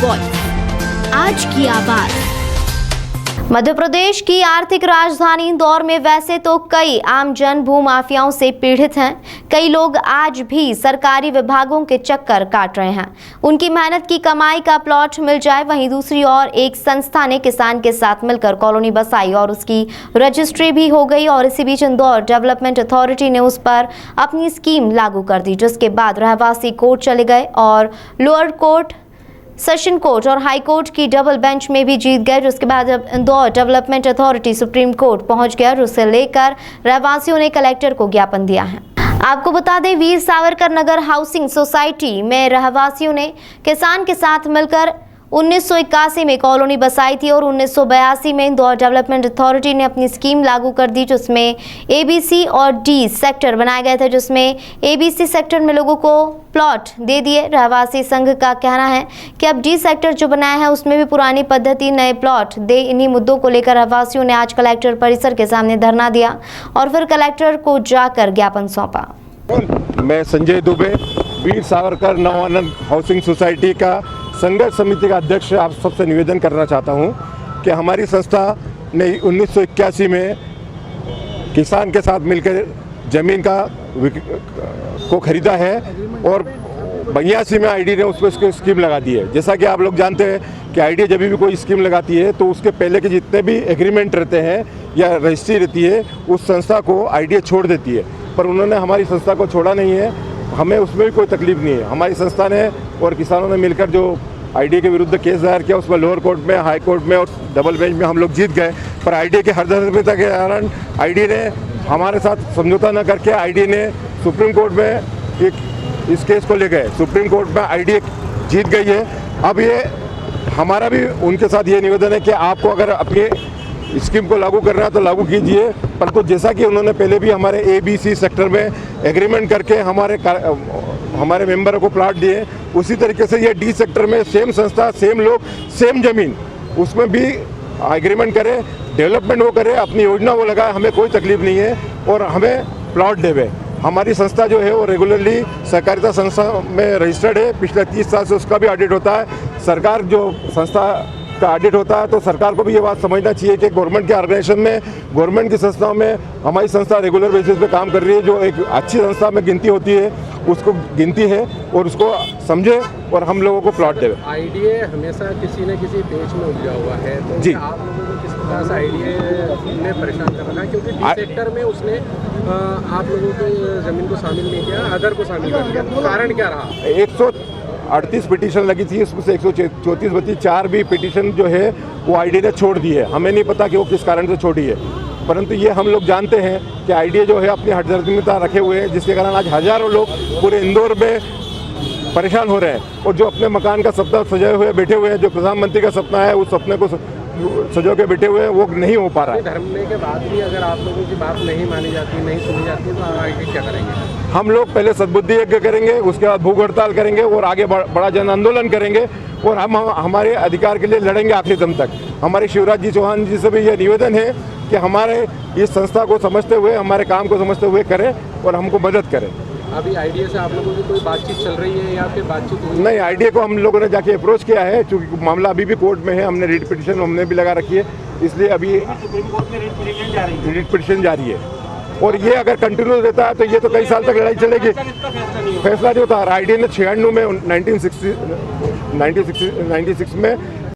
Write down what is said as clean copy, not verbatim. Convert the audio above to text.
Voice, आज की आवाज। मध्य प्रदेश की आर्थिक राजधानी इंदौर में वैसे तो कई आमजन भूमाफियाओं से पीड़ित हैं। कई लोग आज भी सरकारी विभागों के चक्कर काट रहे हैं। उनकी मेहनत की कमाई का प्लॉट मिल जाए, वहीं दूसरी ओर एक संस्था ने किसान के साथ मिलकर कॉलोनी बसाई और उसकी रजिस्ट्री भी हो गई। और इसी बीच इंदौर डेवलपमेंट अथॉरिटी ने उस पर अपनी स्कीम लागू कर दी, जिसके बाद रहवासी कोर्ट चले गए और लोअर कोर्ट, सेशन कोर्ट और हाई कोर्ट की डबल बेंच में भी जीत गए। जिसके बाद अब Indore development authority supreme court पहुंच गया, जिसे लेकर रहवासियों ने कलेक्टर को ज्ञापन दिया है। आपको बता दें, वीर सावरकर नगर हाउसिंग सोसाइटी में रहवासियों ने किसान के साथ मिलकर 1981 में कॉलोनी बसाई थी और 1982 में इंदौर डेवलपमेंट अथॉरिटी ने अपनी स्कीम लागू कर दी, जिसमें ABC और D सेक्टर बनाए गए थे। जिसमें ABC सेक्टर में लोगों को प्लॉट दे दिए। रहवासी संघ का कहना है कि अब D सेक्टर जो बनाया है उसमें भी पुरानी पद्धति नए प्लॉट दे। इन्हीं मुद्दों को लेकर रहवासियों ने आज कलेक्टर परिसर के सामने धरना दिया और फिर कलेक्टर को जाकर ज्ञापन सौंपा। मैं संजय दुबे, वीर सावरकर नवानंद हाउसिंग सोसाइटी का संघर्ष समिति का अध्यक्ष आप सबसे निवेदन करना चाहता हूं कि हमारी संस्था ने 1981 में किसान के साथ मिलकर ज़मीन को खरीदा है और 82 में आईडी ने उस पर उसकी स्कीम लगा दी है। जैसा कि आप लोग जानते हैं कि आईडी जब भी कोई स्कीम लगाती है तो उसके पहले के जितने भी एग्रीमेंट रहते हैं या रजिस्ट्री रहती है उस संस्था को आईडी छोड़ देती है, पर उन्होंने हमारी संस्था को छोड़ा नहीं है। हमें उसमें भी कोई तकलीफ नहीं है। हमारी संस्था ने और किसानों ने मिलकर जो आईडी के विरुद्ध केस दायर किया उसमें लोअर कोर्ट में, हाई कोर्ट में और डबल बेंच में हम लोग जीत गए। पर आईडी के हरदर्मिता के कारण आईडी ने हमारे साथ समझौता न करके आईडी ने सुप्रीम कोर्ट में इस केस को ले गए। सुप्रीम कोर्ट में आईडी जीत गई है। अब ये हमारा भी उनके साथ ये निवेदन है कि आपको अगर अपनी स्कीम को लागू करना है तो लागू कीजिए, परंतु जैसा कि उन्होंने पहले भी हमारे ABC सेक्टर में एग्रीमेंट करके हमारे मेंबरों को प्लाट दिए, उसी तरीके से ये D सेक्टर में सेम संस्था, सेम लोग, सेम जमीन, उसमें भी एग्रीमेंट करे, डेवलपमेंट वो करे, अपनी योजना वो लगाए, हमें कोई तकलीफ नहीं है और हमें प्लॉट देवे। हमारी संस्था जो है वो रेगुलरली सहकारिता संस्था में रजिस्टर्ड है। पिछले 30 साल से उसका भी ऑडिट होता है। सरकार जो संस्था का ऑडिट होता है तो सरकार को भी ये बात समझना चाहिए कि गवर्नमेंट के ऑर्गेनाइजेशन में, गवर्नमेंट की संस्थाओं में हमारी संस्था रेगुलर बेसिस पे काम कर रही है। जो एक अच्छी संस्था में गिनती होती है उसको गिनती है और उसको समझे और हम लोगों को प्लॉट देवे। आईडीए हमेशा किसी न किसी पेज में उलझा हुआ है, तो जी आप लोगों को किस प्रकार से आईडीए ने परेशान कर रखा है? क्योंकि D सेक्टर में उसने आप लोगों की ज़मीन को शामिल नहीं किया, अदर को शामिल कर दिया। कारण क्या रहा? 138 पिटीशन लगी थी, उसमें से 134 बची। 4 भी पिटीशन जो है वो आईडी ने छोड़ दी है। हमें नहीं पता कि वो किस कारण से छोड़ी है, परंतु ये हम लोग जानते हैं कि आईडी जो है अपनी हठधर्मिता रखे हुए हैं, जिसके कारण आज हज़ारों लोग पूरे इंदौर में परेशान हो रहे हैं। और जो अपने मकान का सपना सजाए हुए बैठे हुए हैं, जो प्रधानमंत्री का सपना है उस सपने को सजो के बैठे हुए हैं, वो नहीं हो पा रहा है। धरने के बाद भी अगर आप लोगों की बात नहीं मानी जाती, नहीं सुनी जाती, तो आगे क्या करेंगे? हम लोग पहले सद्बुद्धि यज्ञ करेंगे, उसके बाद भूख हड़ताल करेंगे और आगे बड़ा जन आंदोलन करेंगे और हम हमारे अधिकार के लिए लड़ेंगे आखिरी दम तक। हमारे शिवराज जी चौहान जी से भी यह निवेदन है कि हमारे इस संस्था को समझते हुए, हमारे काम को समझते हुए करें और हमको मदद करें। अभी आईडीए से आप लोगों की कोई बातचीत चल रही है या फिर बातचीत हुई? नहीं, आईडीए को हम लोगों ने जाके अप्रोच किया है, क्योंकि मामला अभी भी कोर्ट में है। हमने रिट पिटीशन हमने भी लगा रखी है, इसलिए अभी रिट पिटीशन जारी है। और ये अगर कंटिन्यू रहता है तो ये तो कई साल तक लड़ाई चलेगी। फैसला जो था आईडीए ने 96 में 1996 में